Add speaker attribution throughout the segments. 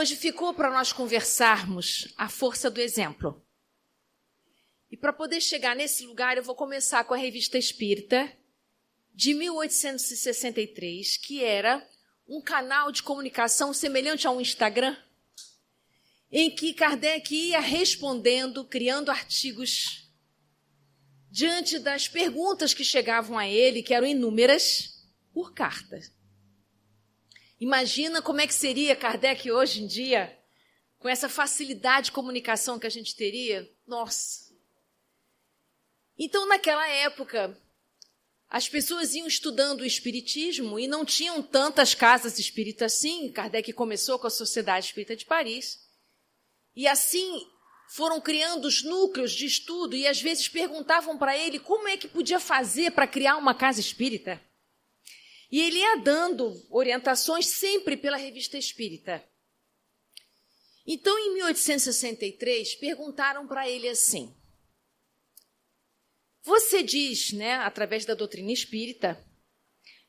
Speaker 1: Hoje ficou para nós conversarmos a força do exemplo. E para poder chegar nesse lugar, eu vou começar com a Revista Espírita de 1863, que era um canal de comunicação semelhante a um Instagram, em que Kardec ia respondendo, criando artigos, diante das perguntas que chegavam a ele, que eram inúmeras, por carta. Imagina como é que seria Kardec hoje em dia, com essa facilidade de comunicação que a gente teria? Nossa! Então, naquela época, as pessoas iam estudando o espiritismo e não tinham tantas casas espíritas assim. Kardec começou com a Sociedade Espírita de Paris. E assim foram criando os núcleos de estudo e às vezes perguntavam para ele como é que podia fazer para criar uma casa espírita. E ele ia dando orientações sempre pela Revista Espírita. Então, em 1863, perguntaram para ele assim: você diz, através da doutrina espírita,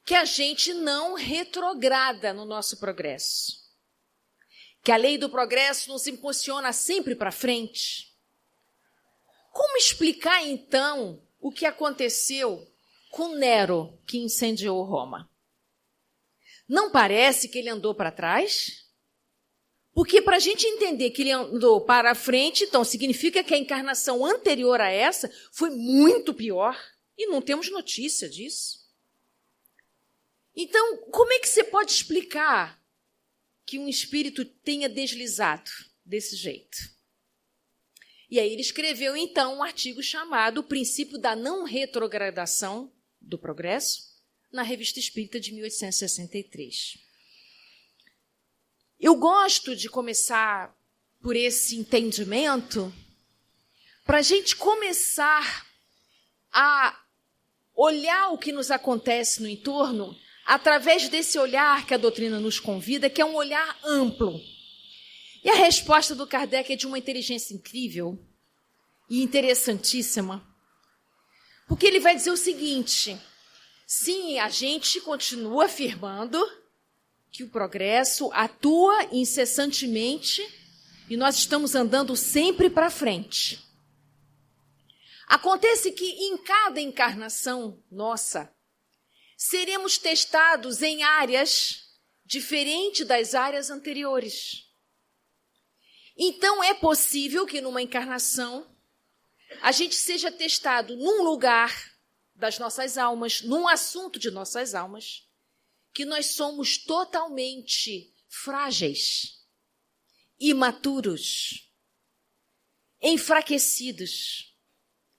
Speaker 1: que a gente não retrograda no nosso progresso, que a lei do progresso nos impulsiona sempre para frente. Como explicar, então, o que aconteceu com Nero, que incendiou Roma? Não parece que ele andou para trás? Porque para a gente entender que ele andou para frente, então significa que a encarnação anterior a essa foi muito pior e não temos notícia disso. Então, como é que você pode explicar que um espírito tenha deslizado desse jeito? E aí ele escreveu, então, um artigo chamado O Princípio da Não Retrogradação do Progresso, na Revista Espírita de 1863. Eu gosto de começar por esse entendimento para a gente começar a olhar o que nos acontece no entorno através desse olhar que a doutrina nos convida, que é um olhar amplo. E a resposta do Kardec é de uma inteligência incrível e interessantíssima, porque ele vai dizer o seguinte: sim, a gente continua afirmando que o progresso atua incessantemente e nós estamos andando sempre para frente. Acontece que em cada encarnação nossa, seremos testados em áreas diferentes das áreas anteriores. Então, é possível que numa encarnação a gente seja testado num lugar das nossas almas, num assunto de nossas almas, que nós somos totalmente frágeis, imaturos, enfraquecidos.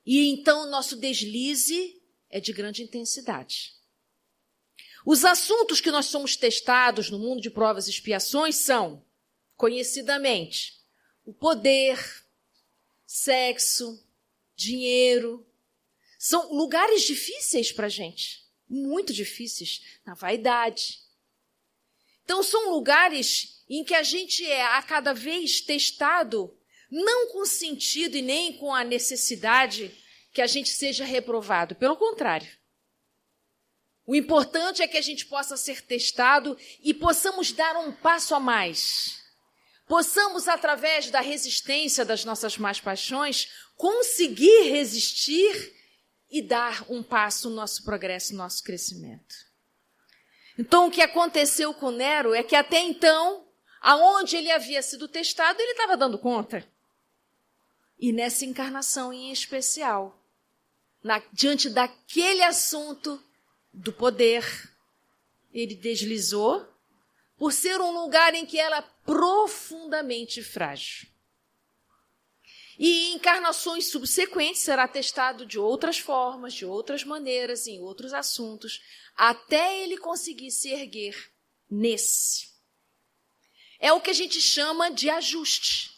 Speaker 1: E então o nosso deslize é de grande intensidade. Os assuntos que nós somos testados no mundo de provas e expiações são, conhecidamente, o poder, sexo, dinheiro. São lugares difíceis para a gente, muito difíceis, na vaidade. Então, são lugares em que a gente é a cada vez testado, não com sentido e nem com a necessidade que a gente seja reprovado. Pelo contrário. O importante é que a gente possa ser testado e possamos dar um passo a mais. Possamos, através da resistência das nossas más paixões, conseguir resistir e dar um passo no nosso progresso, no nosso crescimento. Então, o que aconteceu com Nero é que até então, aonde ele havia sido testado, ele estava dando conta. E nessa encarnação em especial, diante daquele assunto do poder, ele deslizou por ser um lugar em que ela é profundamente frágil. E em encarnações subsequentes será testado de outras formas, de outras maneiras, em outros assuntos, até ele conseguir se erguer nesse. É o que a gente chama de ajuste.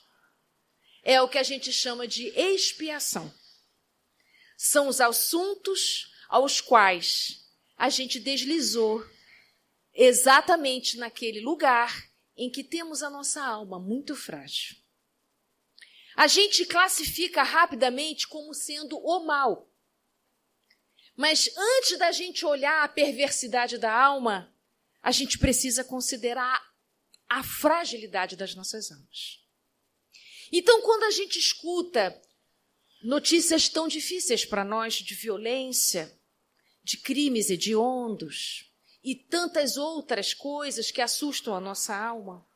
Speaker 1: É o que a gente chama de expiação. São os assuntos aos quais a gente deslizou exatamente naquele lugar em que temos a nossa alma muito frágil. A gente classifica rapidamente como sendo o mal. Mas antes da gente olhar a perversidade da alma, a gente precisa considerar a fragilidade das nossas almas. Então, quando a gente escuta notícias tão difíceis para nós de violência, de crimes hediondos e tantas outras coisas que assustam a nossa alma,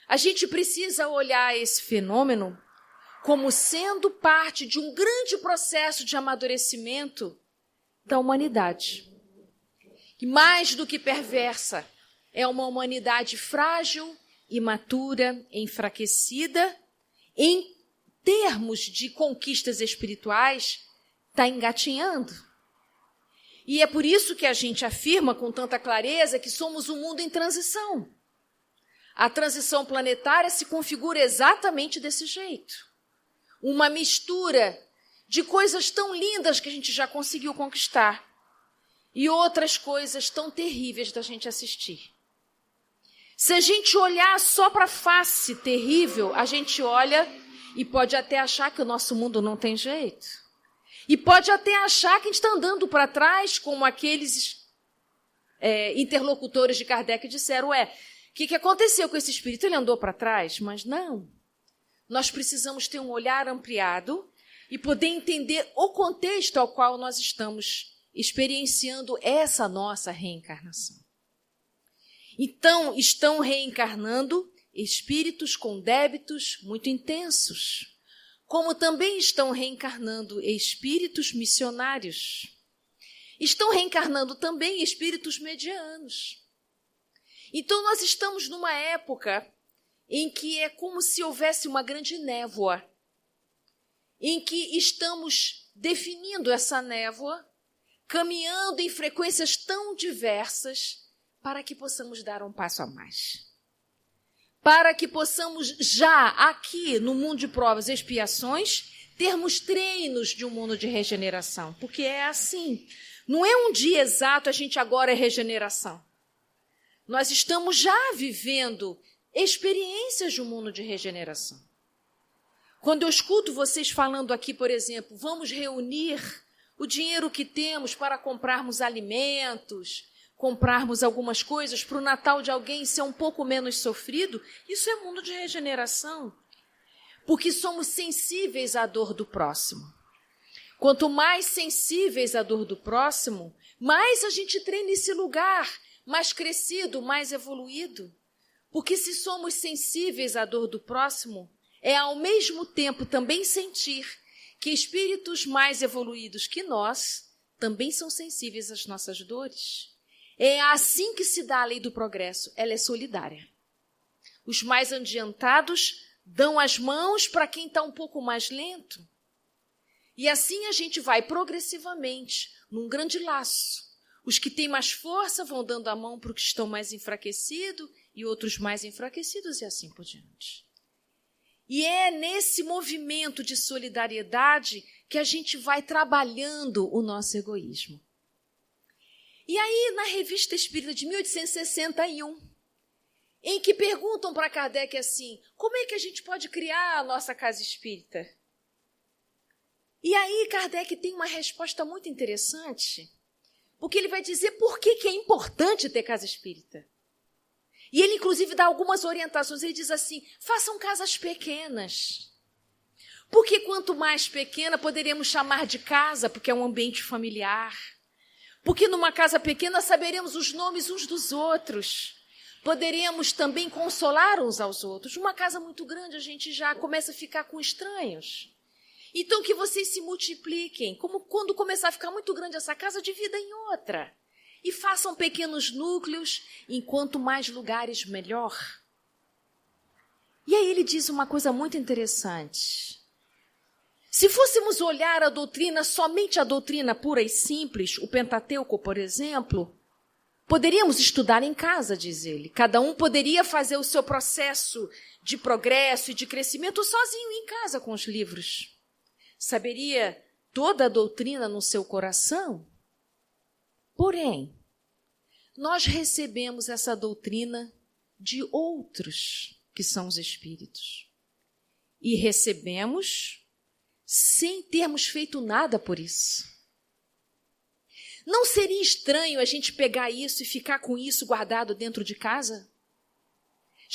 Speaker 1: a gente precisa olhar esse fenômeno como sendo parte de um grande processo de amadurecimento da humanidade. E mais do que perversa, é uma humanidade frágil, imatura, enfraquecida, em termos de conquistas espirituais, está engatinhando. E é por isso que a gente afirma com tanta clareza que somos um mundo em transição. A transição planetária se configura exatamente desse jeito. Uma mistura de coisas tão lindas que a gente já conseguiu conquistar e outras coisas tão terríveis da gente assistir. Se a gente olhar só para a face terrível, a gente olha e pode até achar que o nosso mundo não tem jeito. E pode até achar que a gente está andando para trás, como aqueles interlocutores de Kardec disseram, o que aconteceu com esse espírito? Ele andou para trás? Mas não. Nós precisamos ter um olhar ampliado e poder entender o contexto ao qual nós estamos experienciando essa nossa reencarnação. Então, estão reencarnando espíritos com débitos muito intensos, como também estão reencarnando espíritos missionários. Estão reencarnando também espíritos medianos. Então, nós estamos numa época em que é como se houvesse uma grande névoa, em que estamos definindo essa névoa, caminhando em frequências tão diversas, para que possamos dar um passo a mais. Para que possamos já aqui, no mundo de provas e expiações, termos treinos de um mundo de regeneração. Porque é assim. Não é um dia exato, a gente agora é regeneração. Nós estamos já vivendo experiências de um mundo de regeneração. Quando eu escuto vocês falando aqui, por exemplo, vamos reunir o dinheiro que temos para comprarmos alimentos, comprarmos algumas coisas para o Natal de alguém ser um pouco menos sofrido, isso é mundo de regeneração. Porque somos sensíveis à dor do próximo. Quanto mais sensíveis à dor do próximo, mais a gente treina esse lugar, mais crescido, mais evoluído. Porque se somos sensíveis à dor do próximo, é ao mesmo tempo também sentir que espíritos mais evoluídos que nós também são sensíveis às nossas dores. É assim que se dá a lei do progresso, ela é solidária. Os mais adiantados dão as mãos para quem está um pouco mais lento. E assim a gente vai progressivamente, num grande laço. Os que têm mais força vão dando a mão para os que estão mais enfraquecidos e outros mais enfraquecidos e assim por diante. E é nesse movimento de solidariedade que a gente vai trabalhando o nosso egoísmo. E aí, na Revista Espírita de 1861, em que perguntam para Kardec assim, como é que a gente pode criar a nossa casa espírita? E aí Kardec tem uma resposta muito interessante, porque ele vai dizer por que é importante ter casa espírita. E ele, inclusive, dá algumas orientações. Ele diz assim, façam casas pequenas. Porque quanto mais pequena, poderíamos chamar de casa, porque é um ambiente familiar. Porque numa casa pequena saberemos os nomes uns dos outros. Poderemos também consolar uns aos outros. Numa casa muito grande, a gente já começa a ficar com estranhos. Então, que vocês se multipliquem. Como quando começar a ficar muito grande essa casa, divida em outra. E façam pequenos núcleos, enquanto mais lugares, melhor. E aí ele diz uma coisa muito interessante. Se fôssemos olhar a doutrina, somente a doutrina pura e simples, o Pentateuco, por exemplo, poderíamos estudar em casa, diz ele. Cada um poderia fazer o seu processo de progresso e de crescimento sozinho em casa com os livros. Saberia toda a doutrina no seu coração? Porém, nós recebemos essa doutrina de outros, que são os espíritos. E recebemos sem termos feito nada por isso. Não seria estranho a gente pegar isso e ficar com isso guardado dentro de casa?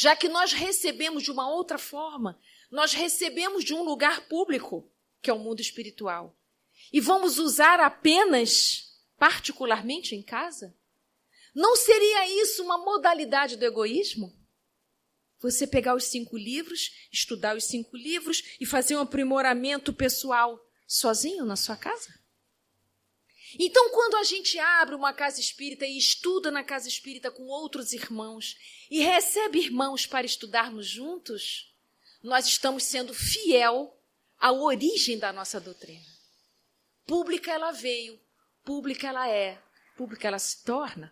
Speaker 1: já que nós recebemos de uma outra forma, nós recebemos de um lugar público, que é o mundo espiritual, e vamos usar apenas, particularmente em casa? Não seria isso uma modalidade do egoísmo? Você pegar os 5 livros, estudar os 5 livros e fazer um aprimoramento pessoal sozinho na sua casa? Então, quando a gente abre uma casa espírita e estuda na casa espírita com outros irmãos e recebe irmãos para estudarmos juntos, nós estamos sendo fiel à origem da nossa doutrina. Pública ela veio, pública ela é, pública ela se torna.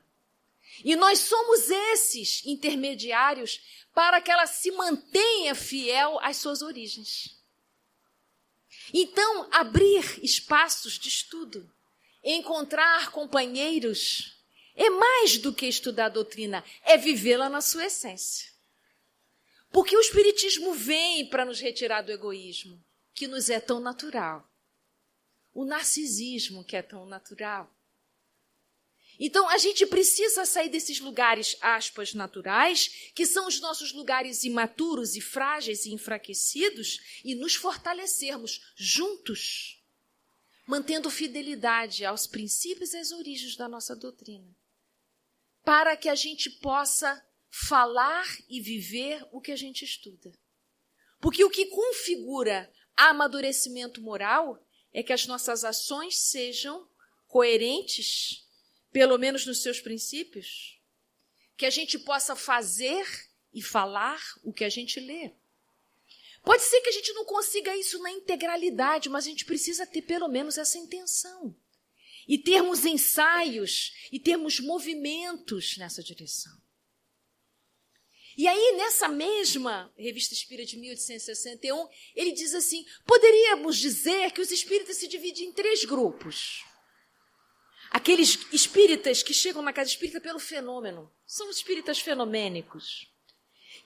Speaker 1: E nós somos esses intermediários para que ela se mantenha fiel às suas origens. Então, abrir espaços de estudo, encontrar companheiros, é mais do que estudar a doutrina, é vivê-la na sua essência. Porque o Espiritismo vem para nos retirar do egoísmo, que nos é tão natural. O narcisismo, que é tão natural. Então, a gente precisa sair desses lugares, aspas, naturais, que são os nossos lugares imaturos e frágeis e enfraquecidos, e nos fortalecermos juntos, mantendo fidelidade aos princípios e às origens da nossa doutrina, para que a gente possa falar e viver o que a gente estuda. Porque o que configura amadurecimento moral é que as nossas ações sejam coerentes, pelo menos nos seus princípios, que a gente possa fazer e falar o que a gente lê. Pode ser que a gente não consiga isso na integralidade, mas a gente precisa ter pelo menos essa intenção. E termos ensaios, e termos movimentos nessa direção. E aí, nessa mesma Revista Espírita de 1861, ele diz assim, poderíamos dizer que os espíritas se dividem em 3 grupos. Aqueles espíritas que chegam na casa espírita pelo fenômeno, são os espíritas fenomênicos,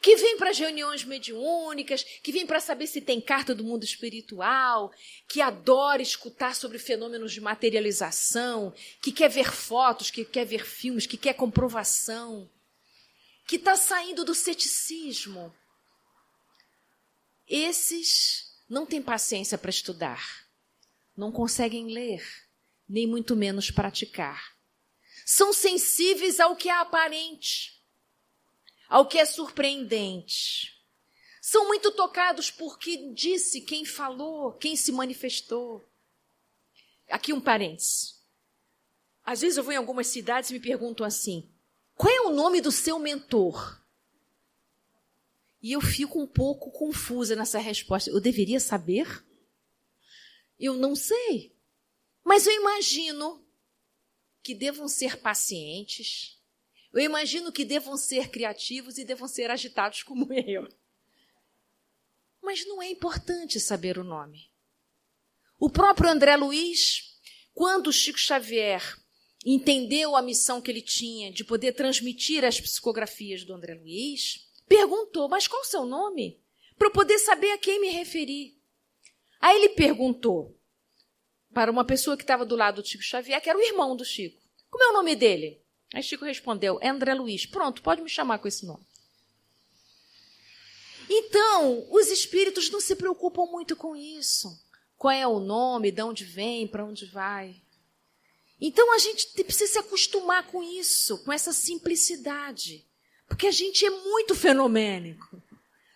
Speaker 1: que vêm para as reuniões mediúnicas, que vêm para saber se tem carta do mundo espiritual, que adora escutar sobre fenômenos de materialização, que quer ver fotos, que quer ver filmes, que quer comprovação, que está saindo do ceticismo. Esses não têm paciência para estudar, não conseguem ler, nem muito menos praticar. São sensíveis ao que é aparente, ao que é surpreendente. São muito tocados por quem disse, quem falou, quem se manifestou. Aqui um parênteses. Às vezes eu vou em algumas cidades e me perguntam assim, qual é o nome do seu mentor? E eu fico um pouco confusa nessa resposta. Eu deveria saber? Eu não sei. Mas eu imagino que devam ser pacientes, eu imagino que devam ser criativos e devam ser agitados como eu. Mas não é importante saber o nome. O próprio André Luiz, quando o Chico Xavier entendeu a missão que ele tinha de poder transmitir as psicografias do André Luiz, perguntou, mas qual o seu nome? Para eu poder saber a quem me referir. Aí ele perguntou para uma pessoa que estava do lado do Chico Xavier, que era o irmão do Chico. Como é o nome dele? Aí Chico respondeu, é André Luiz. Pronto, pode me chamar com esse nome. Então, os espíritos não se preocupam muito com isso. Qual é o nome, de onde vem, para onde vai. Então, a gente precisa se acostumar com isso, com essa simplicidade. Porque a gente é muito fenomênico.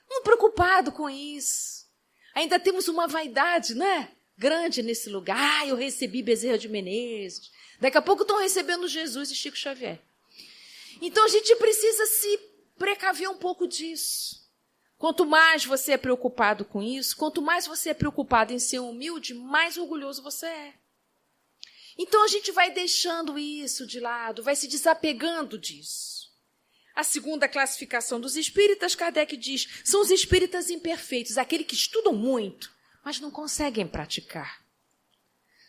Speaker 1: Muito preocupado com isso. Ainda temos uma vaidade, né? Grande nesse lugar. Ah, eu recebi Bezerra de Menezes. Daqui a pouco estão recebendo Jesus e Chico Xavier. Então, a gente precisa se precaver um pouco disso. Quanto mais você é preocupado com isso, quanto mais você é preocupado em ser humilde, mais orgulhoso você é. Então, a gente vai deixando isso de lado, vai se desapegando disso. A segunda classificação dos espíritas, Kardec diz, são os espíritas imperfeitos, aqueles que estudam muito, mas não conseguem praticar.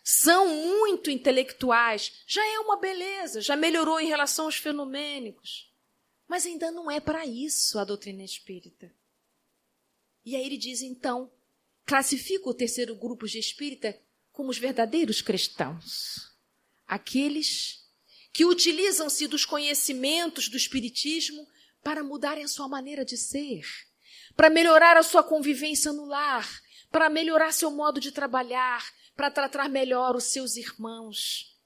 Speaker 1: São muito intelectuais, já é uma beleza, já melhorou em relação aos fenomênicos. Mas ainda não é para isso a doutrina espírita. E aí ele diz, então, classifica o terceiro grupo de espírita como os verdadeiros cristãos. Aqueles que utilizam-se dos conhecimentos do espiritismo para mudarem a sua maneira de ser, para melhorar a sua convivência no lar, para melhorar seu modo de trabalhar, para tratar melhor os seus irmãos.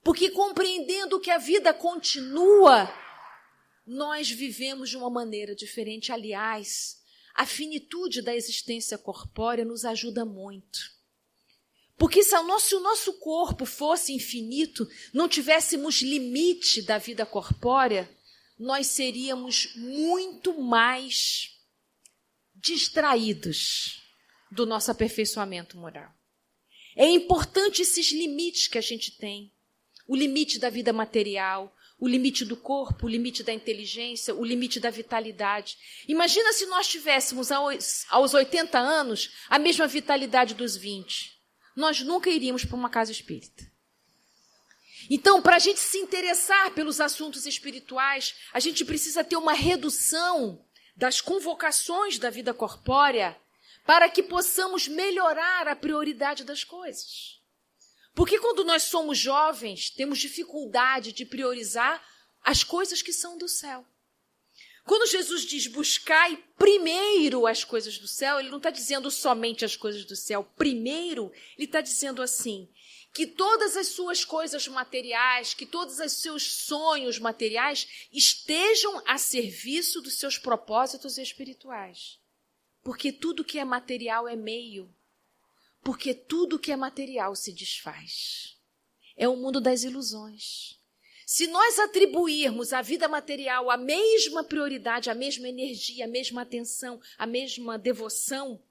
Speaker 1: Porque compreendendo que a vida continua, nós vivemos de uma maneira diferente. Aliás, a finitude da existência corpórea nos ajuda muito. Porque se o nosso corpo fosse infinito, não tivéssemos limite da vida corpórea, nós seríamos muito mais distraídos do nosso aperfeiçoamento moral. É importante esses limites que a gente tem. O limite da vida material, o limite do corpo, o limite da inteligência, o limite da vitalidade. Imagina se nós tivéssemos aos 80 anos a mesma vitalidade dos 20. Nós nunca iríamos para uma casa espírita. Então, para a gente se interessar pelos assuntos espirituais, a gente precisa ter uma redução das convocações da vida corpórea para que possamos melhorar a prioridade das coisas. Porque quando nós somos jovens, temos dificuldade de priorizar as coisas que são do céu. Quando Jesus diz buscai primeiro as coisas do céu, ele não está dizendo somente as coisas do céu. Primeiro, ele está dizendo assim, que todas as suas coisas materiais, que todos os seus sonhos materiais estejam a serviço dos seus propósitos espirituais. Porque tudo que é material é meio. Porque tudo que é material se desfaz. É o mundo das ilusões. Se nós atribuirmos à vida material a mesma prioridade, a mesma energia, a mesma atenção, a mesma devoção,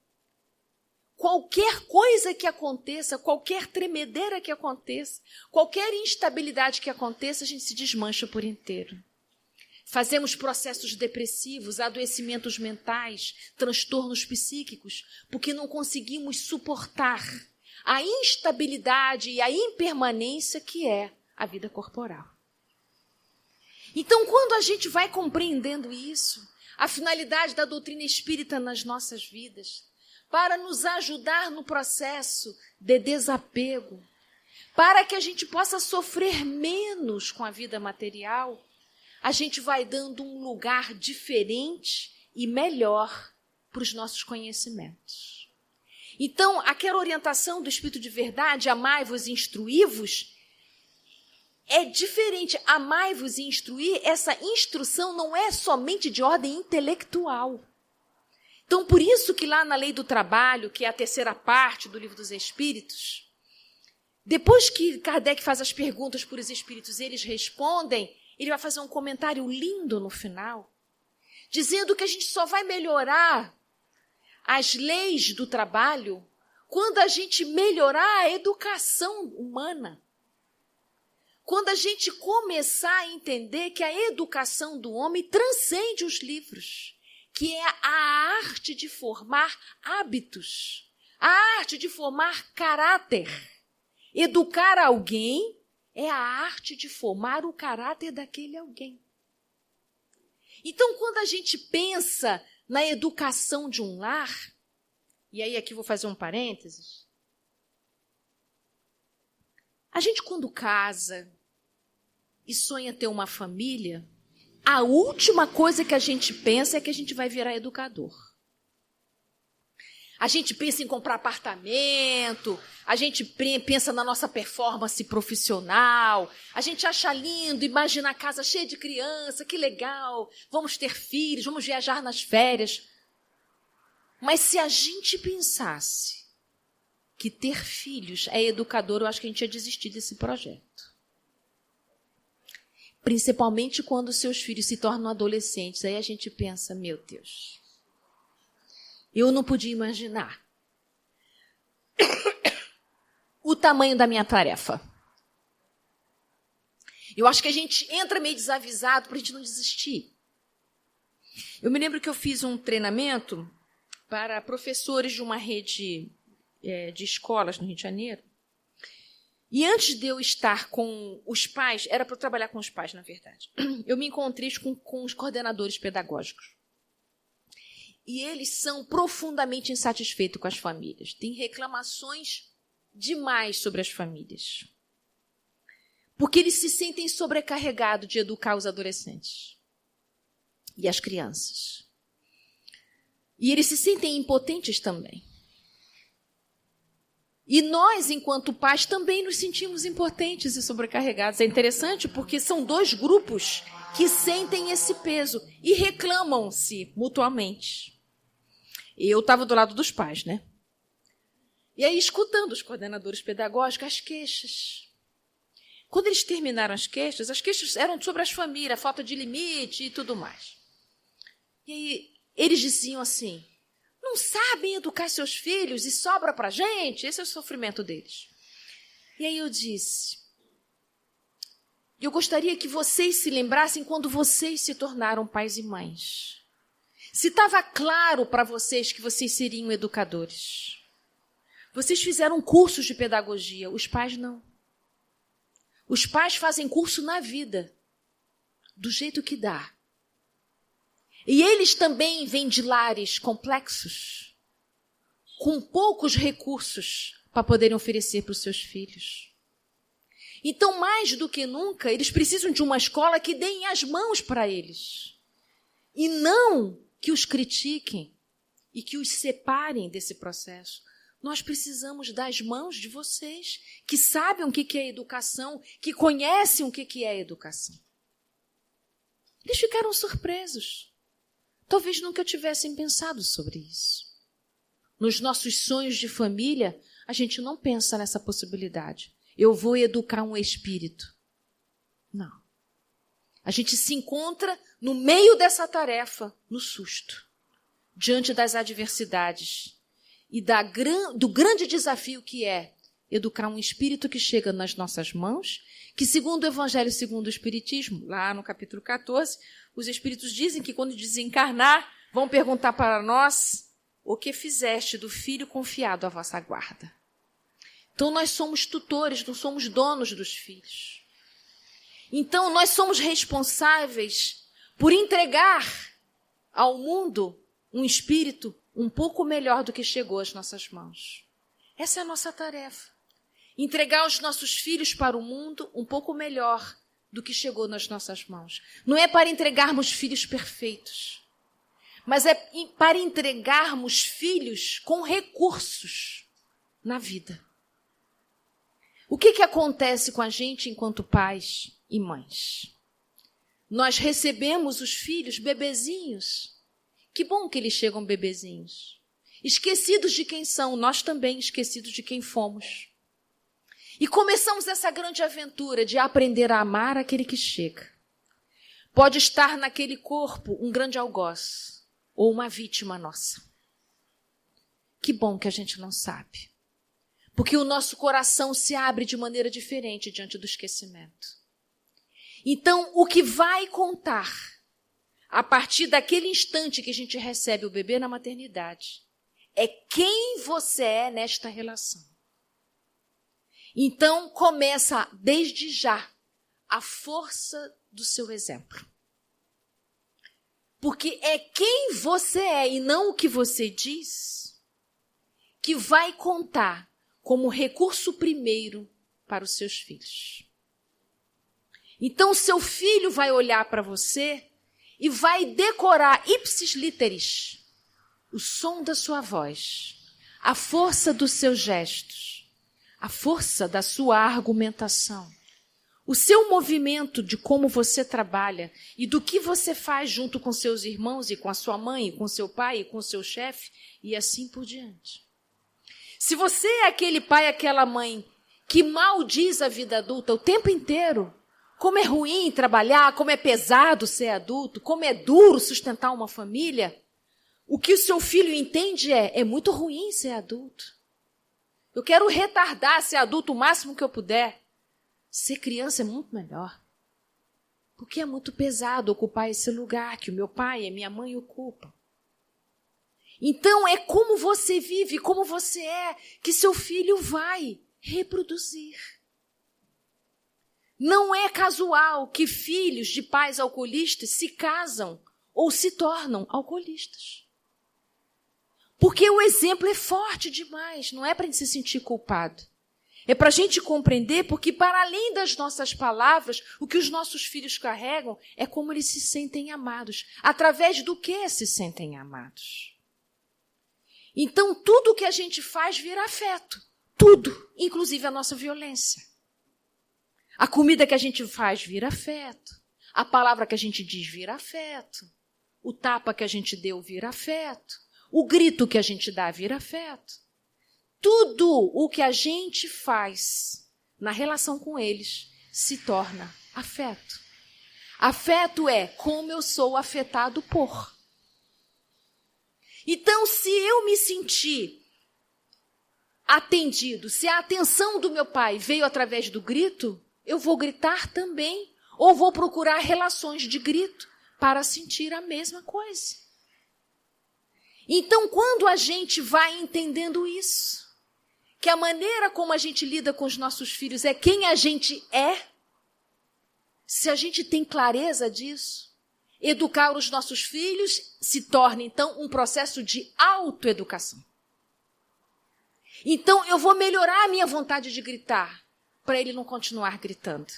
Speaker 1: qualquer coisa que aconteça, qualquer tremedeira que aconteça, qualquer instabilidade que aconteça, a gente se desmancha por inteiro. Fazemos processos depressivos, adoecimentos mentais, transtornos psíquicos, porque não conseguimos suportar a instabilidade e a impermanência que é a vida corporal. Então, quando a gente vai compreendendo isso, a finalidade da doutrina espírita nas nossas vidas, para nos ajudar no processo de desapego, para que a gente possa sofrer menos com a vida material, a gente vai dando um lugar diferente e melhor para os nossos conhecimentos. Então, aquela orientação do Espírito de Verdade, amai-vos e instruí-vos, é diferente. Amai-vos e instruir, essa instrução não é somente de ordem intelectual. Então, por isso que lá na Lei do Trabalho, que é a terceira parte do Livro dos Espíritos, depois que Kardec faz as perguntas para os espíritos e eles respondem, ele vai fazer um comentário lindo no final, dizendo que a gente só vai melhorar as leis do trabalho quando a gente melhorar a educação humana. Quando a gente começar a entender que a educação do homem transcende os livros, que é a arte de formar hábitos, a arte de formar caráter. Educar alguém é a arte de formar o caráter daquele alguém. Então, quando a gente pensa na educação de um lar, e aí aqui vou fazer um parênteses, a gente quando casa e sonha ter uma família, a última coisa que a gente pensa é que a gente vai virar educador. A gente pensa em comprar apartamento, a gente pensa na nossa performance profissional, a gente acha lindo, imagina a casa cheia de criança, que legal, vamos ter filhos, vamos viajar nas férias. Mas se a gente pensasse que ter filhos é educador, eu acho que a gente ia desistir desse projeto. Principalmente quando seus filhos se tornam adolescentes, aí a gente pensa, meu Deus, eu não podia imaginar o tamanho da minha tarefa. Eu acho que a gente entra meio desavisado para a gente não desistir. Eu me lembro que eu fiz um treinamento para professores de uma rede de escolas no Rio de Janeiro. E antes de eu estar com os pais, era para eu trabalhar com os pais, na verdade, eu me encontrei com os coordenadores pedagógicos. E eles são profundamente insatisfeitos com as famílias. Tem reclamações demais sobre as famílias. Porque eles se sentem sobrecarregados de educar os adolescentes. e as crianças. E eles se sentem impotentes também. E nós, enquanto pais, também nos sentimos impotentes e sobrecarregados. É interessante porque são dois grupos que sentem esse peso e reclamam-se mutuamente. Eu estava do lado dos pais, né? E aí, escutando os coordenadores pedagógicos, as queixas. Quando eles terminaram as queixas eram sobre as famílias, a falta de limite e tudo mais. E aí, eles diziam assim: não sabem educar seus filhos e sobra para a gente? Esse é o sofrimento deles. E aí eu disse: eu gostaria que vocês se lembrassem quando vocês se tornaram pais e mães. Se estava claro para vocês que vocês seriam educadores. Vocês fizeram cursos de pedagogia, os pais não. Os pais fazem curso na vida, do jeito que dá. E eles também vêm de lares complexos, com poucos recursos para poderem oferecer para os seus filhos. Então, mais do que nunca, eles precisam de uma escola que dê as mãos para eles. E não que os critiquem e que os separem desse processo. Nós precisamos das mãos de vocês, que sabem o que é educação, que conhecem o que é educação. Eles ficaram surpresos. Talvez nunca tivessem pensado sobre isso. Nos nossos sonhos de família, a gente não pensa nessa possibilidade. Eu vou educar um espírito. Não. A gente se encontra no meio dessa tarefa, no susto, diante das adversidades e do grande desafio que é educar um espírito que chega nas nossas mãos, que segundo o Evangelho, segundo o Espiritismo, lá no capítulo 14, os espíritos dizem que quando desencarnar, vão perguntar para nós: o que fizeste do filho confiado à vossa guarda? Então nós somos tutores, não somos donos dos filhos. Então nós somos responsáveis por entregar ao mundo um espírito um pouco melhor do que chegou às nossas mãos. Essa é a nossa tarefa. Entregar os nossos filhos para o mundo um pouco melhor do que chegou nas nossas mãos. Não é para entregarmos filhos perfeitos, mas é para entregarmos filhos com recursos na vida. O que acontece com a gente enquanto pais e mães? Nós recebemos os filhos bebezinhos. Que bom que eles chegam bebezinhos. Esquecidos de quem são, nós também esquecidos de quem fomos. E começamos essa grande aventura de aprender a amar aquele que chega. Pode estar naquele corpo um grande algoz ou uma vítima nossa. Que bom que a gente não sabe. Porque o nosso coração se abre de maneira diferente diante do esquecimento. Então, o que vai contar a partir daquele instante que a gente recebe o bebê na maternidade é quem você é nesta relação. Então, começa desde já a força do seu exemplo. Porque é quem você é e não o que você diz que vai contar como recurso primeiro para os seus filhos. Então, seu filho vai olhar para você e vai decorar ipsis literis o som da sua voz, a força dos seus gestos, a força da sua argumentação, o seu movimento de como você trabalha e do que você faz junto com seus irmãos e com a sua mãe, e com seu pai e com o seu chefe e assim por diante. Se você é aquele pai, aquela mãe que maldiz a vida adulta o tempo inteiro, como é ruim trabalhar, como é pesado ser adulto, como é duro sustentar uma família, o que o seu filho entende é muito ruim ser adulto. Eu quero retardar ser adulto o máximo que eu puder. Ser criança é muito melhor. Porque é muito pesado ocupar esse lugar que o meu pai e a minha mãe ocupam. Então é como você vive, como você é, que seu filho vai reproduzir. Não é casual que filhos de pais alcoolistas se casam ou se tornam alcoolistas. Porque o exemplo é forte demais, não é para a gente se sentir culpado. É para a gente compreender, porque para além das nossas palavras, o que os nossos filhos carregam é como eles se sentem amados. Através do que se sentem amados. Então, tudo que a gente faz vira afeto. Tudo, inclusive a nossa violência. A comida que a gente faz vira afeto. A palavra que a gente diz vira afeto. O tapa que a gente deu vira afeto. O grito que a gente dá vira afeto. Tudo o que a gente faz na relação com eles se torna afeto. Afeto é como eu sou afetado por. Então, se eu me sentir atendido, se a atenção do meu pai veio através do grito, eu vou gritar também, ou vou procurar relações de grito para sentir a mesma coisa. Então, quando a gente vai entendendo isso, que a maneira como a gente lida com os nossos filhos é quem a gente é, se a gente tem clareza disso, educar os nossos filhos se torna, então, um processo de autoeducação. Então, eu vou melhorar a minha vontade de gritar, para ele não continuar gritando.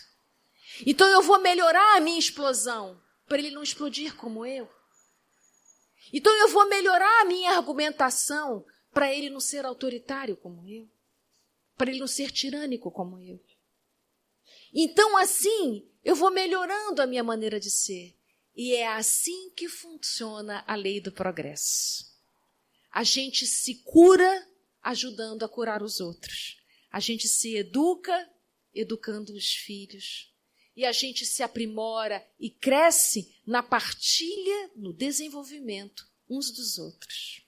Speaker 1: Então, eu vou melhorar a minha explosão, para ele não explodir como eu. Então, eu vou melhorar a minha argumentação, para ele não ser autoritário como eu. Para ele não ser tirânico como eu. Então, assim, eu vou melhorando a minha maneira de ser. E é assim que funciona a lei do progresso. A gente se cura ajudando a curar os outros. A gente se educa educando os filhos. E a gente se aprimora e cresce na partilha, no desenvolvimento uns dos outros.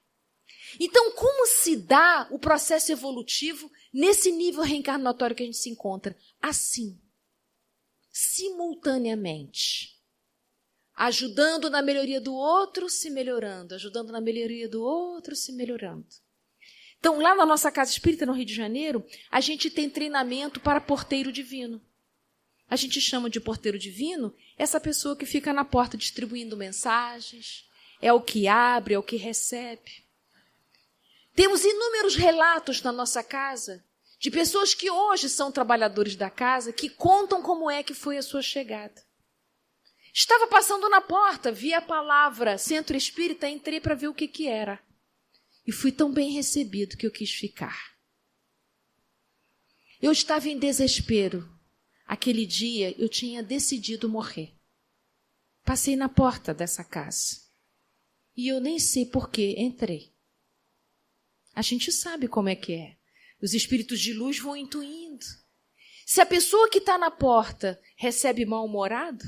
Speaker 1: Então, como se dá o processo evolutivo nesse nível reencarnatório que a gente se encontra? Assim, simultaneamente. Ajudando na melhoria do outro, se melhorando. Ajudando na melhoria do outro, se melhorando. Então, lá na nossa Casa Espírita, no Rio de Janeiro, a gente tem treinamento para porteiro divino. A gente chama de porteiro divino essa pessoa que fica na porta distribuindo mensagens, é o que abre, é o que recebe. Temos inúmeros relatos na nossa casa de pessoas que hoje são trabalhadores da casa, que contam como é que foi a sua chegada. Estava passando na porta, vi a palavra Centro Espírita, entrei para ver o que era. E fui tão bem recebido que eu quis ficar. Eu estava em desespero. Aquele dia eu tinha decidido morrer. Passei na porta dessa casa. E eu nem sei por que entrei. A gente sabe como é que é. Os espíritos de luz vão intuindo. Se a pessoa que está na porta recebe mal-humorado,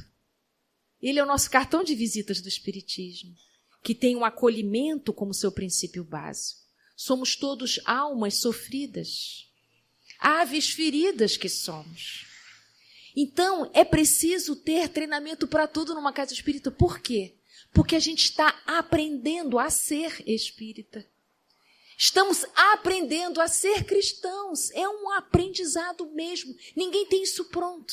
Speaker 1: ele é o nosso cartão de visitas do Espiritismo, que tem um acolhimento como seu princípio básico. Somos todos almas sofridas, aves feridas que somos. Então, é preciso ter treinamento para tudo numa casa espírita. Por quê? Porque a gente está aprendendo a ser espírita. Estamos aprendendo a ser cristãos. É um aprendizado mesmo. Ninguém tem isso pronto.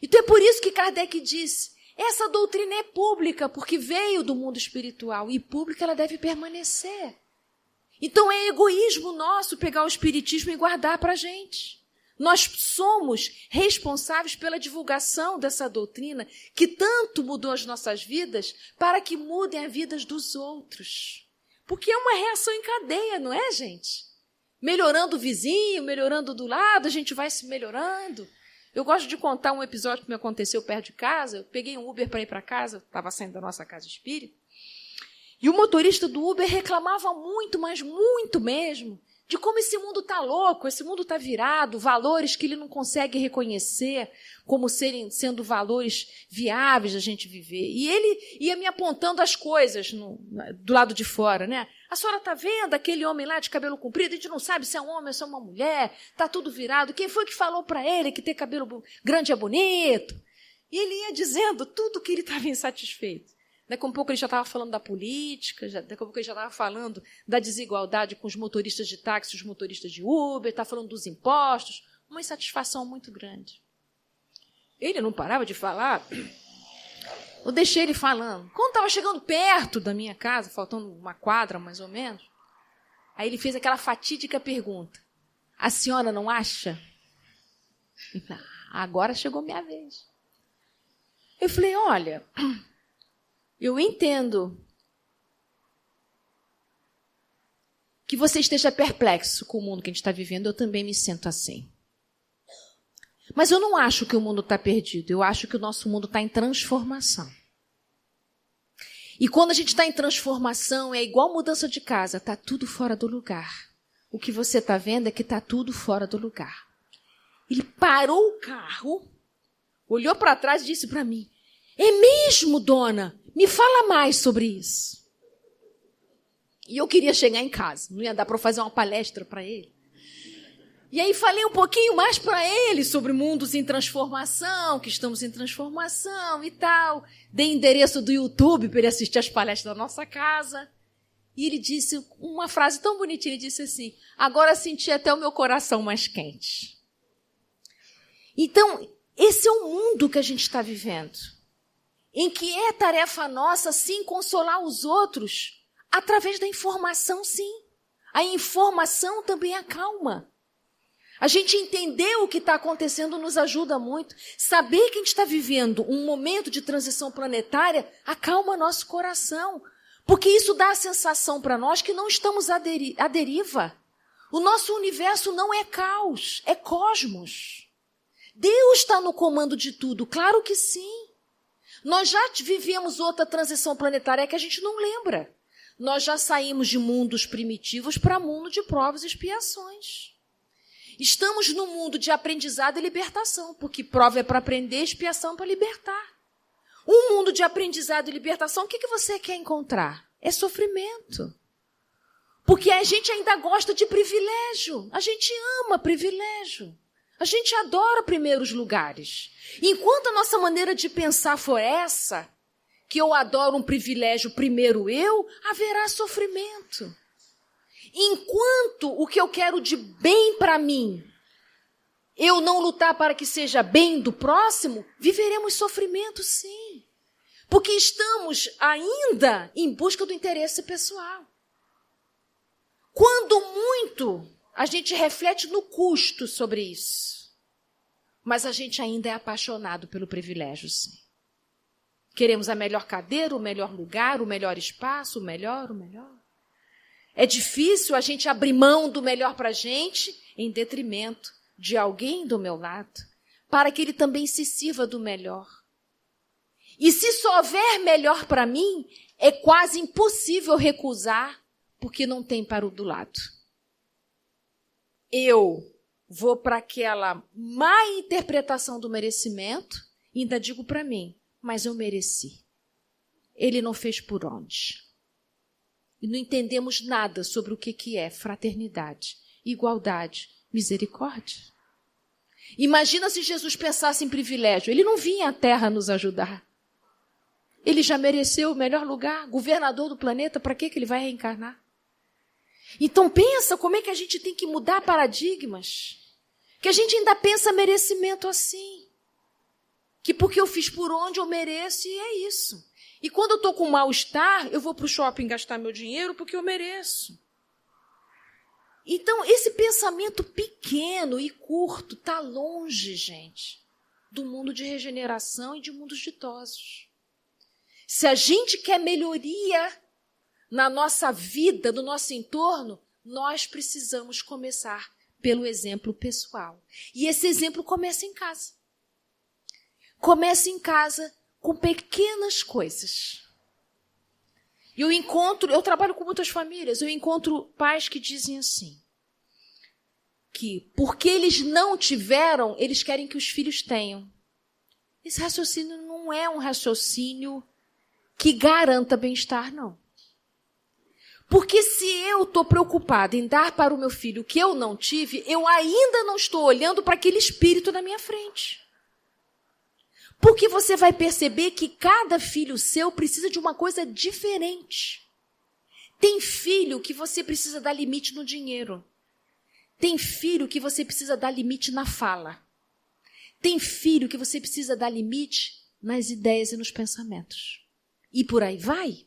Speaker 1: Então é por isso que Kardec disse, essa doutrina é pública, porque veio do mundo espiritual. E pública ela deve permanecer. Então é egoísmo nosso pegar o espiritismo e guardar para a gente. Nós somos responsáveis pela divulgação dessa doutrina que tanto mudou as nossas vidas para que mudem as vidas dos outros. Porque é uma reação em cadeia, não é, gente? Melhorando o vizinho, melhorando do lado, a gente vai se melhorando. Eu gosto de contar um episódio que me aconteceu perto de casa. Eu peguei um Uber para ir para casa, estava saindo da nossa casa espírita. E o motorista do Uber reclamava muito, mas muito mesmo, de como esse mundo está louco, esse mundo está virado, valores que ele não consegue reconhecer como sendo valores viáveis da gente viver. E ele ia me apontando as coisas do lado de fora, né? A senhora está vendo aquele homem lá de cabelo comprido? A gente não sabe se é um homem ou se é uma mulher, está tudo virado. Quem foi que falou para ele que ter cabelo grande é bonito? E ele ia dizendo tudo que ele estava insatisfeito. Daqui a um pouco ele já estava falando da política, daqui a pouco ele já estava falando da desigualdade com os motoristas de táxi, os motoristas de Uber, estava falando dos impostos, uma insatisfação muito grande. Ele não parava de falar, eu deixei ele falando. Quando estava chegando perto da minha casa, faltando uma quadra mais ou menos, aí ele fez aquela fatídica pergunta, A senhora não acha? Agora chegou minha vez. Eu falei, olha, eu entendo que você esteja perplexo com o mundo que a gente está vivendo, eu também me sinto assim. Mas eu não acho que o mundo está perdido, eu acho que o nosso mundo está em transformação. E quando a gente está em transformação, é igual mudança de casa, está tudo fora do lugar. O que você está vendo é que está tudo fora do lugar. Ele parou o carro, olhou para trás e disse para mim, é mesmo, dona? Me fala mais sobre isso. E eu queria chegar em casa, não ia dar para fazer uma palestra para ele. E aí falei um pouquinho mais para ele sobre mundos em transformação, que estamos em transformação e tal. Dei endereço do YouTube para ele assistir as palestras da nossa casa. E ele disse uma frase tão bonitinha, ele disse assim, agora senti até o meu coração mais quente. Então, esse é o mundo que a gente está vivendo, em que é tarefa nossa, sim, consolar os outros, através da informação, sim. A informação também acalma. A gente entender o que está acontecendo nos ajuda muito. Saber que a gente está vivendo um momento de transição planetária acalma nosso coração. Porque isso dá a sensação para nós que não estamos à deriva. O nosso universo não é caos, é cosmos. Deus está no comando de tudo, claro que sim. Nós já vivemos outra transição planetária que a gente não lembra. Nós já saímos de mundos primitivos para mundo de provas e expiações. Estamos no mundo de aprendizado e libertação, porque prova é para aprender, expiação para libertar. Um mundo de aprendizado e libertação, o que você quer encontrar? É sofrimento. Porque a gente ainda gosta de privilégio. A gente ama privilégio. A gente adora primeiros lugares. Enquanto a nossa maneira de pensar for essa, que eu adoro um privilégio primeiro eu, haverá sofrimento. Enquanto o que eu quero de bem para mim, eu não lutar para que seja bem do próximo, viveremos sofrimento, sim. Porque estamos ainda em busca do interesse pessoal. Quando muito, a gente reflete no custo sobre isso. Mas a gente ainda é apaixonado pelo privilégio, sim. Queremos a melhor cadeira, o melhor lugar, o melhor espaço, o melhor. É difícil a gente abrir mão do melhor para a gente em detrimento de alguém do meu lado, para que ele também se sirva do melhor. E se só houver melhor para mim, é quase impossível recusar, porque não tem para o do lado. Eu vou para aquela má interpretação do merecimento e ainda digo para mim, mas eu mereci. Ele não fez por onde. E não entendemos nada sobre o que é fraternidade, igualdade, misericórdia. Imagina se Jesus pensasse em privilégio. Ele não vinha à Terra nos ajudar. Ele já mereceu o melhor lugar, governador do planeta, para que ele vai reencarnar? Então pensa como é que a gente tem que mudar paradigmas. Que a gente ainda pensa merecimento assim. Que porque eu fiz por onde eu mereço e é isso. E quando eu estou com mal-estar, eu vou para o shopping gastar meu dinheiro porque eu mereço. Então, esse pensamento pequeno e curto está longe, gente, do mundo de regeneração e de mundos ditosos. Se a gente quer melhoria na nossa vida, no nosso entorno, nós precisamos começar pelo exemplo pessoal. E esse exemplo começa em casa. Começa em casa com pequenas coisas. Eu trabalho com muitas famílias, eu encontro pais que dizem assim, que porque eles não tiveram, eles querem que os filhos tenham. Esse raciocínio não é um raciocínio que garanta bem-estar, não. Porque se eu estou preocupada em dar para o meu filho o que eu não tive, eu ainda não estou olhando para aquele espírito na minha frente. Porque você vai perceber que cada filho seu precisa de uma coisa diferente. Tem filho que você precisa dar limite no dinheiro. Tem filho que você precisa dar limite na fala. Tem filho que você precisa dar limite nas ideias e nos pensamentos. E por aí vai.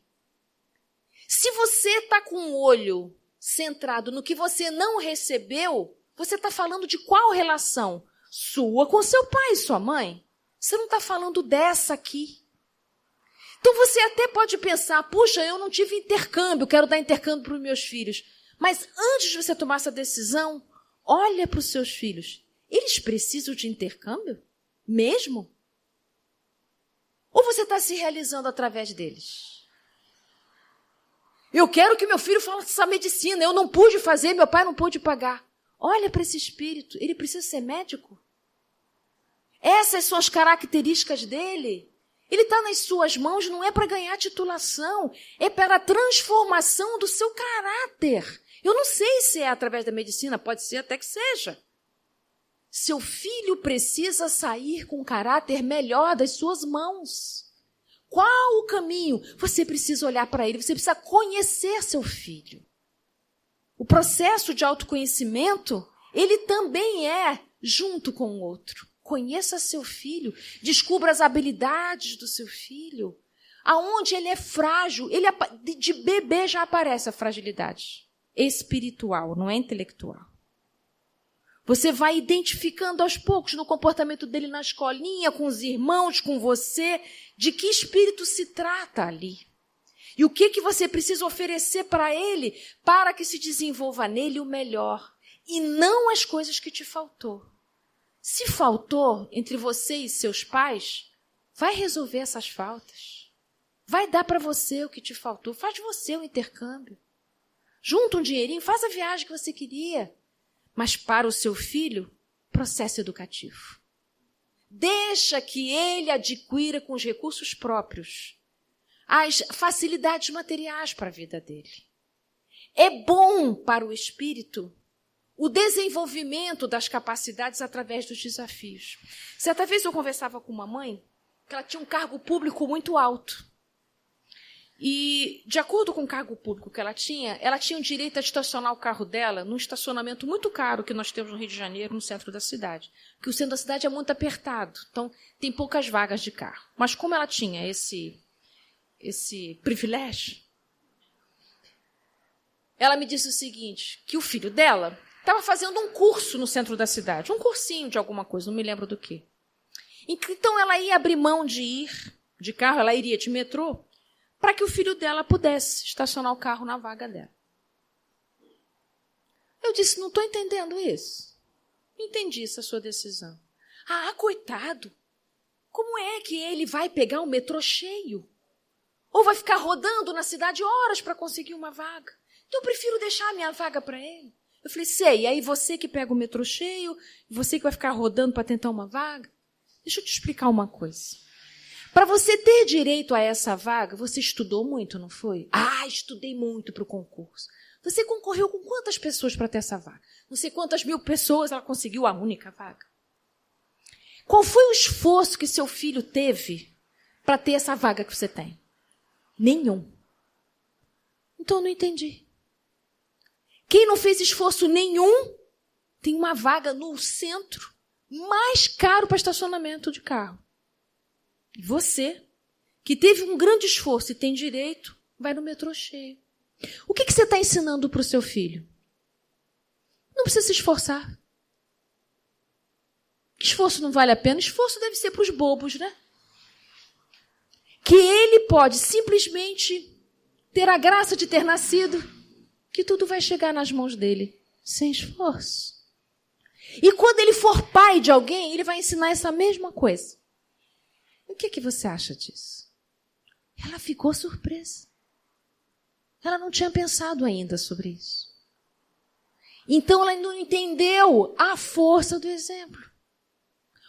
Speaker 1: Se você está com o olho centrado no que você não recebeu, Você está falando de qual relação? Sua com seu pai e sua mãe. Você não está falando dessa aqui. Então você até pode pensar, puxa, eu não tive intercâmbio, quero dar intercâmbio para os meus filhos. Mas antes de você tomar essa decisão, olha para os seus filhos. Eles precisam de intercâmbio? Mesmo? Ou você está se realizando através deles? Eu quero que meu filho faça essa medicina, eu não pude fazer, meu pai não pôde pagar. Olha para esse espírito, ele precisa ser médico? Essas são as características dele. Ele está nas suas mãos, não é para ganhar titulação, é para a transformação do seu caráter. Eu não sei se é através da medicina, pode ser até que seja. Seu filho precisa sair com um caráter melhor das suas mãos. Qual o caminho? Você precisa olhar para ele, você precisa conhecer seu filho. O processo de autoconhecimento, ele também é junto com o outro. Conheça seu filho, descubra as habilidades do seu filho. Aonde ele é frágil, de bebê já aparece a fragilidade espiritual, não é intelectual. Você vai identificando aos poucos no comportamento dele na escolinha, com os irmãos, com você, de que espírito se trata ali. E o que você precisa oferecer para ele para que se desenvolva nele o melhor. E não as coisas que te faltou. Se faltou entre você e seus pais, vai resolver essas faltas. Vai dar para você o que te faltou. Faz você o intercâmbio. Junta um dinheirinho, faz a viagem que você queria. Mas para o seu filho, processo educativo. Deixa que ele adquira com os recursos próprios as facilidades materiais para a vida dele. É bom para o espírito o desenvolvimento das capacidades através dos desafios. Certa vez eu conversava com uma mãe que ela tinha um cargo público muito alto. E, de acordo com o cargo público que ela tinha o direito a estacionar o carro dela num estacionamento muito caro que nós temos no Rio de Janeiro, no centro da cidade. Porque o centro da cidade é muito apertado, então tem poucas vagas de carro. Mas como ela tinha esse privilégio, ela me disse o seguinte, que o filho dela estava fazendo um curso no centro da cidade, um cursinho de alguma coisa, não me lembro do quê. Então ela ia abrir mão de ir de carro, ela iria de metrô, para que o filho dela pudesse estacionar o carro na vaga dela. Eu disse, não estou entendendo isso. Não entendi essa sua decisão. Ah, coitado! Como é que ele vai pegar um metrô cheio? Ou vai ficar rodando na cidade horas para conseguir uma vaga? Então eu prefiro deixar a minha vaga para ele. Eu falei, sei, e aí você que pega o metrô cheio, você que vai ficar rodando para tentar uma vaga? Deixa eu te explicar uma coisa. Para você ter direito a essa vaga, você estudou muito, não foi? Ah, estudei muito para o concurso. Você concorreu com quantas pessoas para ter essa vaga? Não sei quantas mil pessoas ela conseguiu a única vaga. Qual foi o esforço que seu filho teve para ter essa vaga que você tem? Nenhum. Então eu não entendi. Quem não fez esforço nenhum tem uma vaga no centro mais caro para estacionamento de carro. E você, que teve um grande esforço e tem direito, vai no metrô cheio. O que você está ensinando para o seu filho? Não precisa se esforçar. Esforço não vale a pena? Esforço deve ser para os bobos, né? Que ele pode simplesmente ter a graça de ter nascido, que tudo vai chegar nas mãos dele, sem esforço. E quando ele for pai de alguém, ele vai ensinar essa mesma coisa. O que você acha disso? Ela ficou surpresa. Ela não tinha pensado ainda sobre isso. Então ela não entendeu a força do exemplo.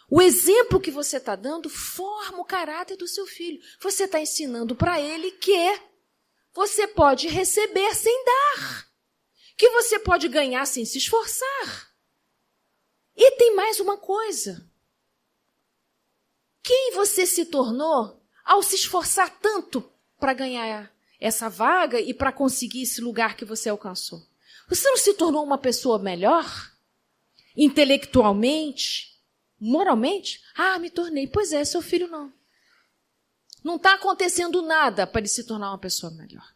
Speaker 1: O exemplo que você está dando forma o caráter do seu filho. Você está ensinando para ele que você pode receber sem dar. Que você pode ganhar sem se esforçar. E tem mais uma coisa. Quem você se tornou ao se esforçar tanto para ganhar essa vaga e para conseguir esse lugar que você alcançou? Você não se tornou uma pessoa melhor? Intelectualmente? Moralmente? Ah, me tornei. Pois é, seu filho não. Não está acontecendo nada para ele se tornar uma pessoa melhor.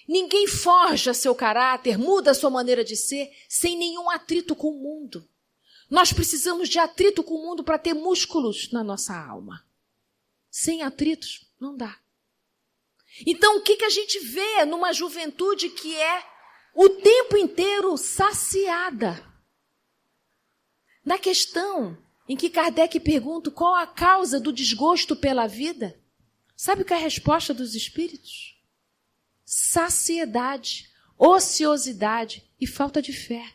Speaker 1: Ninguém forja seu caráter, muda a sua maneira de ser, sem nenhum atrito com o mundo. Nós precisamos de atrito com o mundo para ter músculos na nossa alma. Sem atritos, não dá. Então, o que a gente vê numa juventude que é o tempo inteiro saciada? Na questão em que Kardec pergunta qual a causa do desgosto pela vida, sabe o que é a resposta dos espíritos? Saciedade, ociosidade e falta de fé.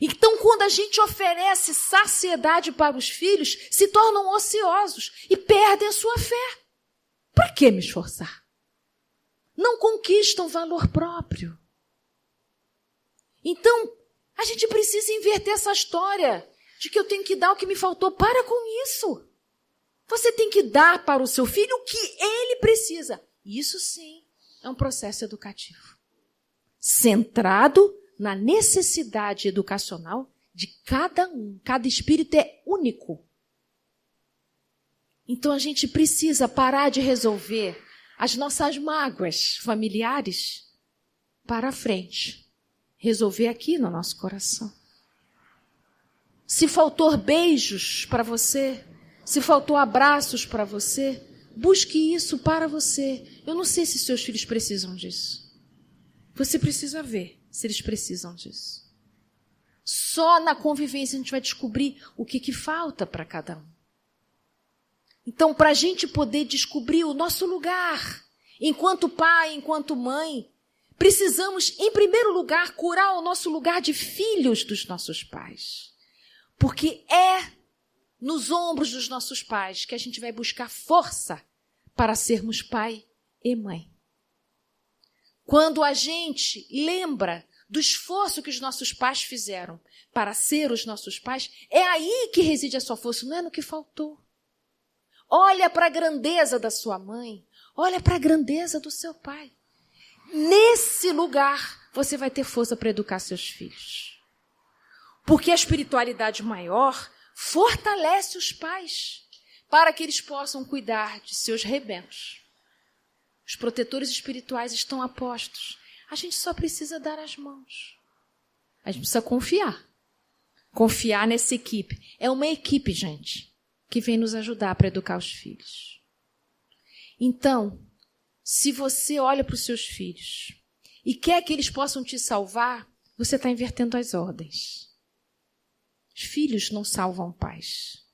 Speaker 1: Então, quando a gente oferece saciedade para os filhos, se tornam ociosos e perdem a sua fé. Para que me esforçar? Não conquistam valor próprio. Então, a gente precisa inverter essa história de que eu tenho que dar o que me faltou. Para com isso. Você tem que dar para o seu filho o que ele precisa. Isso sim é um processo educativo. Centrado na necessidade educacional de cada um. Cada espírito é único. Então a gente precisa parar de resolver as nossas mágoas familiares para a frente. Resolver aqui no nosso coração. Se faltou beijos para você, se faltou abraços para você, busque isso para você. Eu não sei se seus filhos precisam disso. Você precisa ver se eles precisam disso. Só na convivência a gente vai descobrir o que falta para cada um. Então, para a gente poder descobrir o nosso lugar, enquanto pai, enquanto mãe, precisamos, em primeiro lugar, curar o nosso lugar de filhos dos nossos pais. Porque é nos ombros dos nossos pais que a gente vai buscar força para sermos pai e mãe. Quando a gente lembra do esforço que os nossos pais fizeram para ser os nossos pais, é aí que reside a sua força, não é no que faltou. Olha para a grandeza da sua mãe, olha para a grandeza do seu pai. Nesse lugar, você vai ter força para educar seus filhos. Porque a espiritualidade maior fortalece os pais para que eles possam cuidar de seus rebentos. Os protetores espirituais estão a postos. A gente só precisa dar as mãos. A gente precisa confiar. Confiar nessa equipe. É uma equipe, gente, que vem nos ajudar para educar os filhos. Então, se você olha para os seus filhos e quer que eles possam te salvar, você está invertendo as ordens. Os filhos não salvam pais.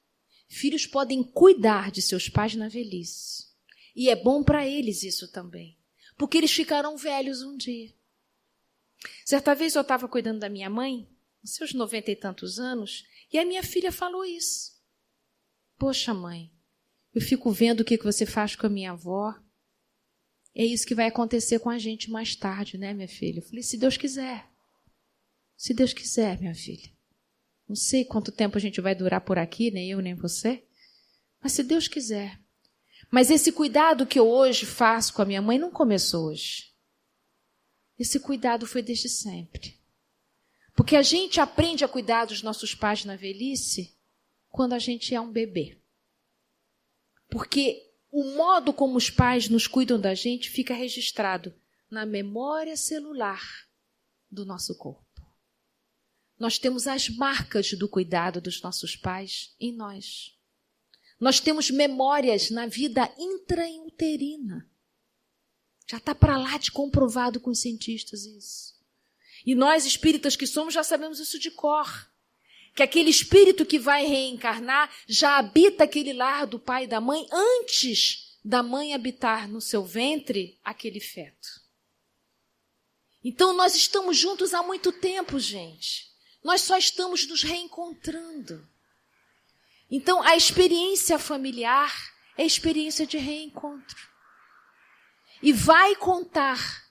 Speaker 1: Filhos podem cuidar de seus pais na velhice. E é bom para eles isso também. Porque eles ficarão velhos um dia. Certa vez eu estava cuidando da minha mãe, com seus 90 e tantos anos, e a minha filha falou isso. Poxa, mãe, eu fico vendo o que você faz com a minha avó. É isso que vai acontecer com a gente mais tarde, né, minha filha? Eu falei, se Deus quiser. Se Deus quiser, minha filha. Não sei quanto tempo a gente vai durar por aqui, nem eu, nem você. Mas se Deus quiser. Mas esse cuidado que eu hoje faço com a minha mãe não começou hoje. Esse cuidado foi desde sempre. Porque a gente aprende a cuidar dos nossos pais na velhice quando a gente é um bebê. Porque o modo como os pais nos cuidam da gente fica registrado na memória celular do nosso corpo. Nós temos as marcas do cuidado dos nossos pais em nós. Nós temos memórias na vida intrauterina. Já está para lá de comprovado com os cientistas isso. E nós, espíritas que somos, já sabemos isso de cor. Que aquele espírito que vai reencarnar já habita aquele lar do pai e da mãe antes da mãe habitar no seu ventre aquele feto. Então nós estamos juntos há muito tempo, gente. Nós só estamos nos reencontrando. Então a experiência familiar é a experiência de reencontro. E vai contar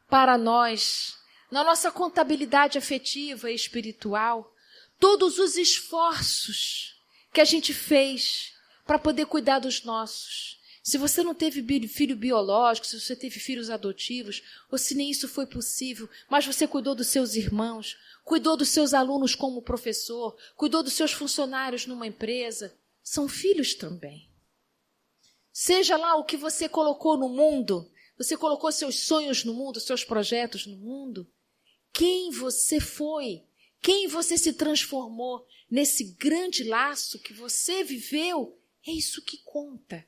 Speaker 1: para nós, na nossa contabilidade afetiva e espiritual, todos os esforços que a gente fez para poder cuidar dos nossos. Se você não teve filho biológico, se você teve filhos adotivos, ou se nem isso foi possível, mas você cuidou dos seus irmãos, cuidou dos seus alunos como professor, cuidou dos seus funcionários numa empresa, são filhos também. Seja lá o que você colocou no mundo, Você colocou seus sonhos no mundo, seus projetos no mundo. Quem você foi, quem você se transformou nesse grande laço que você viveu, é isso que conta.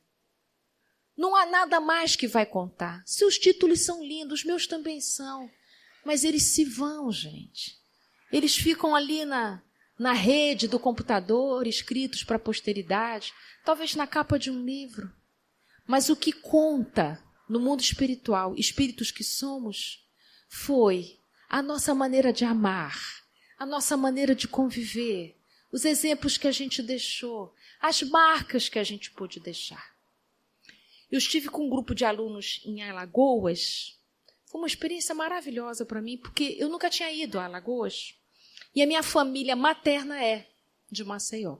Speaker 1: Não há nada mais que vai contar. Seus títulos são lindos, meus também são. Mas eles se vão, gente. Eles ficam ali na rede do computador, escritos para a posteridade, talvez na capa de um livro. Mas o que conta no mundo espiritual, espíritos que somos, foi a nossa maneira de amar, a nossa maneira de conviver, os exemplos que a gente deixou, as marcas que a gente pôde deixar. Eu estive com um grupo de alunos em Alagoas. Foi uma experiência maravilhosa para mim, porque eu nunca tinha ido a Alagoas. E a minha família materna é de Maceió.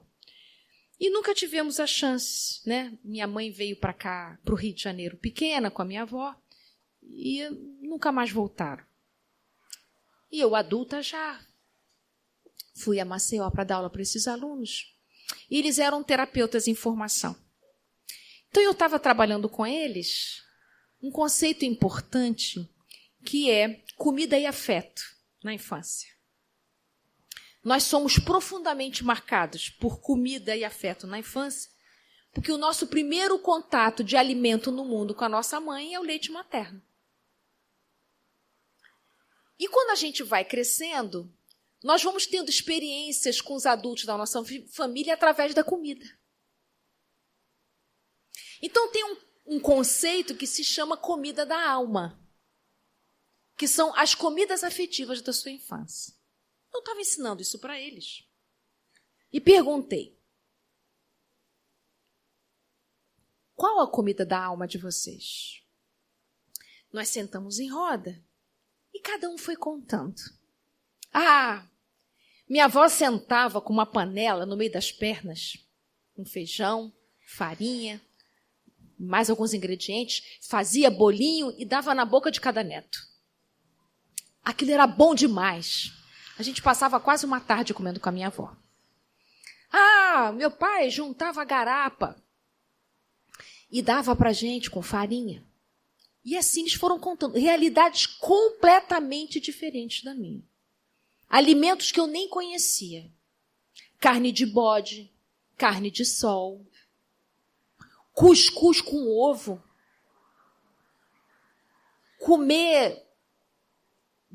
Speaker 1: E nunca tivemos a chance, né? Minha mãe veio para cá, para o Rio de Janeiro, pequena, com a minha avó, e nunca mais voltaram. E eu, adulta, já fui a Maceió para dar aula para esses alunos. E eles eram terapeutas em formação. Então, eu estava trabalhando com eles um conceito importante, que é comida e afeto na infância. Nós somos profundamente marcados por comida e afeto na infância, porque o nosso primeiro contato de alimento no mundo com a nossa mãe é o leite materno. E quando a gente vai crescendo, nós vamos tendo experiências com os adultos da nossa família através da comida. Então tem um conceito que se chama comida da alma, que são as comidas afetivas da sua infância. Eu estava ensinando isso para eles. E perguntei: qual a comida da alma de vocês? Nós sentamos em roda e cada um foi contando. Minha avó sentava com uma panela no meio das pernas, com feijão, farinha, mais alguns ingredientes, fazia bolinho e dava na boca de cada neto. Aquilo era bom demais. A gente passava quase uma tarde comendo com a minha avó. Meu pai juntava garapa e dava para a gente com farinha. E assim eles foram contando realidades completamente diferentes da minha. Alimentos que eu nem conhecia. Carne de bode, carne de sol, cuscuz com ovo, comer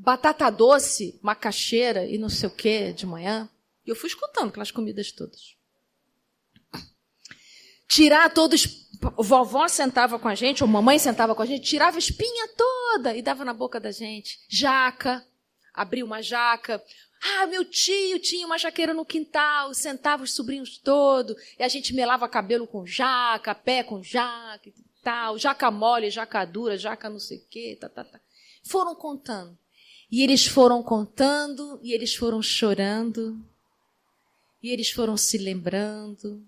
Speaker 1: batata doce, macaxeira e não sei o que de manhã. E eu fui escutando aquelas comidas todas. Tirar todos... Vovó sentava com a gente, ou mamãe sentava com a gente, tirava a espinha toda e dava na boca da gente. Jaca, abria uma jaca. Meu tio tinha uma jaqueira no quintal, sentava os sobrinhos todos, e a gente melava cabelo com jaca, pé com jaca e tal, jaca mole, jaca dura, jaca não sei o quê, Foram contando. E eles foram contando, e eles foram chorando, e eles foram se lembrando,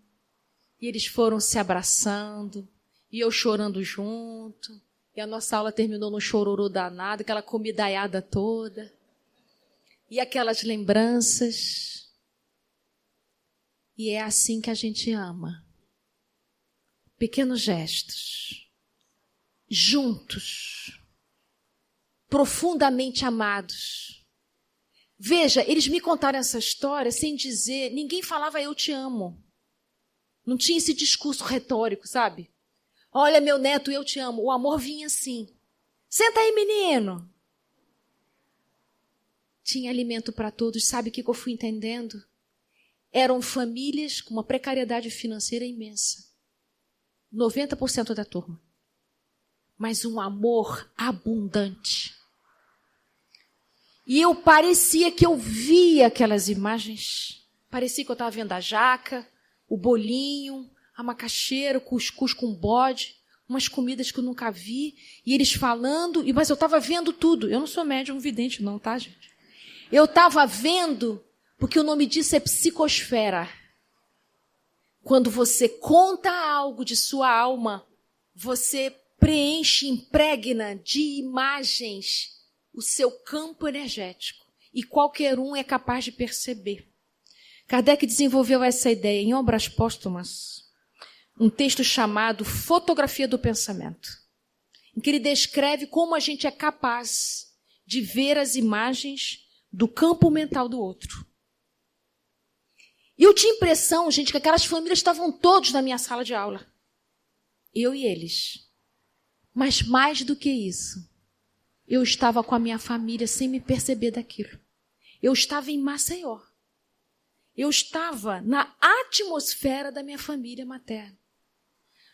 Speaker 1: e eles foram se abraçando, e eu chorando junto, e a nossa aula terminou num chororô danado, aquela comidaiada toda, e aquelas lembranças. E é assim que a gente ama. Pequenos gestos, juntos, profundamente amados. Veja, eles me contaram essa história sem dizer, ninguém falava eu te amo. Não tinha esse discurso retórico, sabe? Olha, meu neto, eu te amo. O amor vinha assim. Senta aí, menino. Tinha alimento para todos. Sabe o que eu fui entendendo? Eram famílias com uma precariedade financeira imensa. 90% da turma. Mas um amor abundante. E eu parecia que eu via aquelas imagens. Parecia que eu estava vendo a jaca, o bolinho, a macaxeira, o cuscuz com bode, umas comidas que eu nunca vi. E eles falando, mas eu estava vendo tudo. Eu não sou médium vidente não, tá, gente? Eu estava vendo, porque o nome disso é psicosfera. Quando você conta algo de sua alma, você preenche, impregna de imagens o seu campo energético. E qualquer um é capaz de perceber. Kardec desenvolveu essa ideia em Obras Póstumas, um texto chamado Fotografia do Pensamento. em que ele descreve como a gente é capaz de ver as imagens do campo mental do outro. E eu tinha impressão, gente, que aquelas famílias estavam todos na minha sala de aula. Eu e eles. Mas mais do que isso, eu estava com a minha família sem me perceber daquilo. Eu estava em Maceió. Eu estava na atmosfera da minha família materna.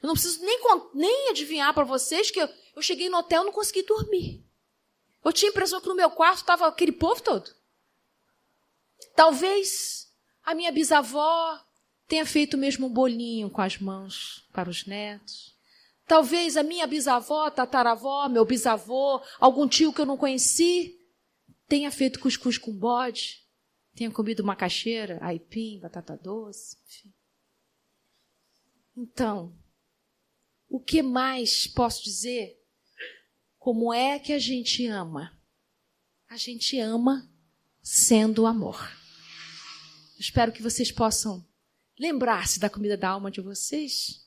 Speaker 1: Eu não preciso nem adivinhar para vocês que eu cheguei no hotel e não consegui dormir. Eu tinha a impressão que no meu quarto estava aquele povo todo. Talvez a minha bisavó tenha feito mesmo um bolinho com as mãos para os netos. Talvez a minha bisavó, tataravó, meu bisavô, algum tio que eu não conheci, tenha feito cuscuz com bode, tenha comido macaxeira, aipim, batata doce, enfim. Então, o que mais posso dizer? Como é que a gente ama? A gente ama sendo amor. Eu espero que vocês possam lembrar-se da comida da alma de vocês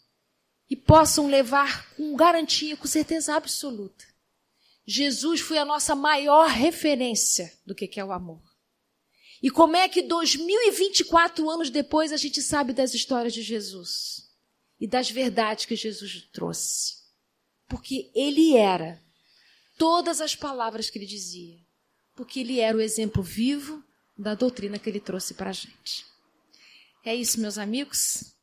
Speaker 1: e possam levar com garantia, com certeza absoluta. Jesus foi a nossa maior referência do que é o amor. E como é que 2024 anos depois a gente sabe das histórias de Jesus e das verdades que Jesus trouxe? Porque ele era todas as palavras que ele dizia, porque ele era o exemplo vivo da doutrina que ele trouxe para a gente. É isso, meus amigos.